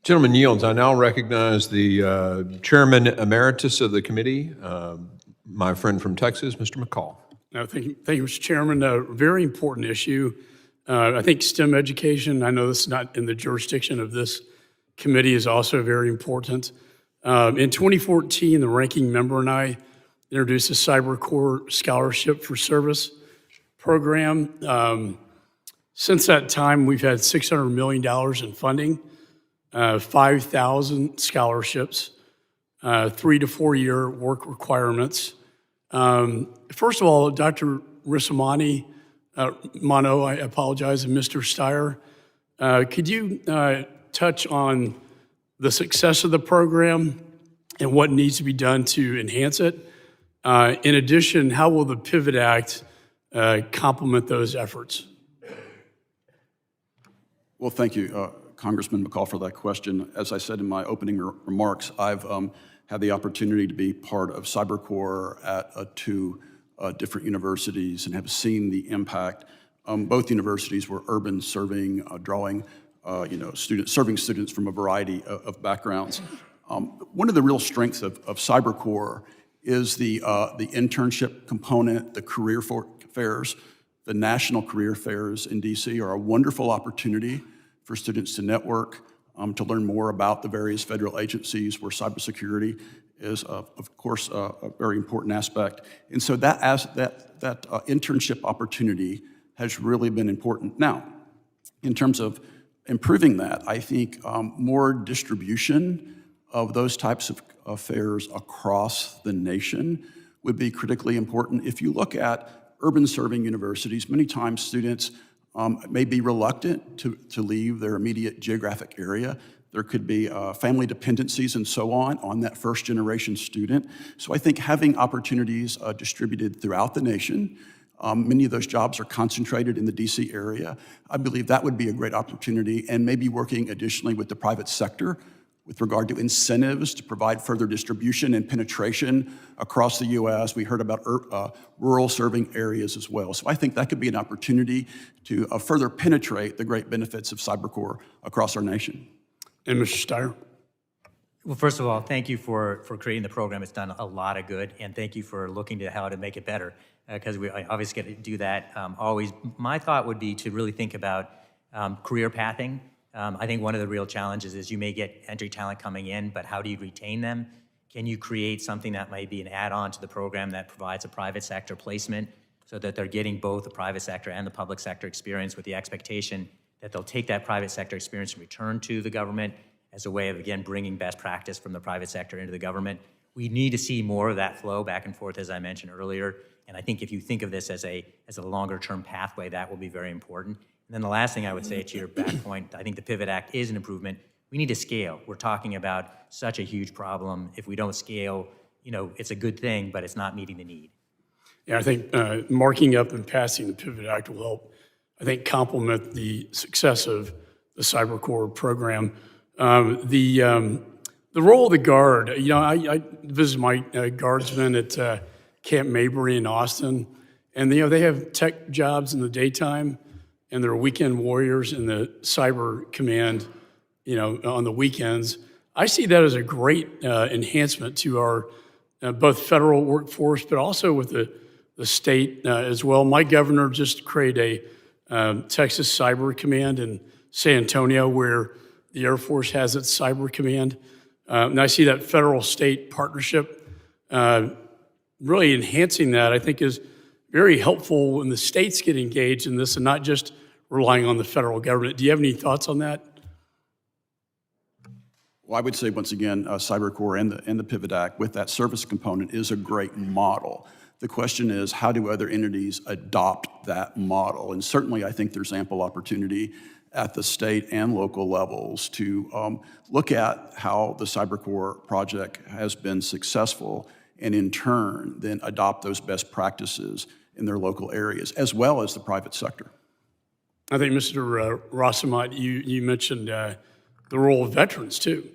Gentleman yields. I now recognize the Chairman Emeritus of the committee, my friend from Texas, Mr. McCaul. Thank you, Mr. Chairman. A very important issue. I think STEM education, I know this is not in the jurisdiction of this committee, is also very important. In 2014, the ranking member and I introduced a Cyber Corps Scholarship for Service program. Since that time, we've had $600 million in funding, 5,000 scholarships, 3 to 4 year work requirements. First of all, Dr. Rissamani, Mano, I apologize, and Mr. Steyer, could you touch on the success of the program and what needs to be done to enhance it? In addition, how will the Pivot Act complement those efforts? Well, thank you, Congressman McCaul, for that question. As I said in my opening remarks, I've had the opportunity to be part of Cyber Corps at two different universities and have seen the impact. Both universities were urban, serving, drawing, serving students from a variety of backgrounds. One of the real strengths of Cyber Corps is the internship component. The career fairs, the national career fairs in DC are a wonderful opportunity for students to network, to learn more about the various federal agencies where cybersecurity is, of course, a very important aspect. And so that internship opportunity has really been important. Now, in terms of improving that, I think more distribution of those types of affairs across the nation would be critically important. If you look at urban serving universities, many times students may be reluctant to leave their immediate geographic area. There could be family dependencies and so on that first generation student. So I think having opportunities distributed throughout the nation, many of those jobs are concentrated in the DC area. I believe that would be a great opportunity, and maybe working additionally with the private sector with regard to incentives to provide further distribution and penetration across the U.S. We heard about rural serving areas as well. So I think that could be an opportunity to further penetrate the great benefits of Cyber Corps across our nation. And Mr. Steyer? Well, first of all, thank you for creating the program. It's done a lot of good, and thank you for looking to how to make it better, because we obviously get to do that always. My thought would be to really think about career pathing. I think one of the real challenges is you may get entry talent coming in, but how do you retain them? Can you create something that might be an add-on to the program that provides a private sector placement so that they're getting both the private sector and the public sector experience, with the expectation that they'll take that private sector experience and return to the government as a way of, again, bringing best practice from the private sector into the government. We need to see more of that flow back and forth, as I mentioned earlier. And I think if you think of this as a longer-term pathway, that will be very important. And then the last thing I would say to your back point, I think the Pivot Act is an improvement. We need to scale. We're talking about such a huge problem. If we don't scale, it's a good thing, but it's not meeting the need. Yeah, I think marking up and passing the Pivot Act will help, I think, complement the success of the Cyber Corps program. The role of the Guard, I visited my guardsmen at Camp Mabry in Austin, and they have tech jobs in the daytime, and they're weekend warriors in the cyber command, on the weekends. I see that as a great enhancement to our both federal workforce, but also with the state as well. My governor just created a Texas Cyber Command in San Antonio, where the Air Force has its cyber command. And I see that federal-state partnership really enhancing that, I think, is very helpful when the states get engaged in this and not just relying on the federal government. Do you have any thoughts on that? Well, I would say, once again, Cyber Corps and the Pivot Act, with that service component, is a great model. The question is, how do other entities adopt that model? And certainly, I think there's ample opportunity at the state and local levels to look at how the Cyber Corps project has been successful, and in turn, then adopt those best practices in their local areas, as well as the private sector. I think, Mr. Rossamat, you mentioned the role of veterans, too.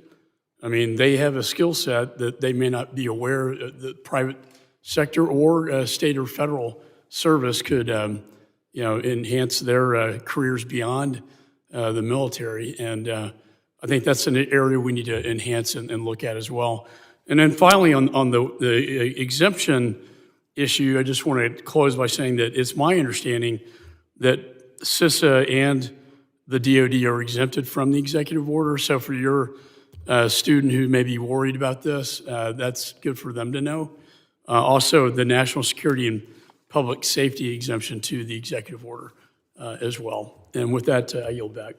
I mean, they have a skill set that they may not be aware the private sector or state or federal service could enhance their careers beyond the military. And I think that's an area we need to enhance and look at as well. And then finally, on the exemption issue, I just want to close by saying that it's my understanding that CISA and the DoD are exempted from the executive order. So for your student who may be worried about this, that's good for them to know. Also, the national security and public safety exemption to the executive order as well. And with that, I yield back.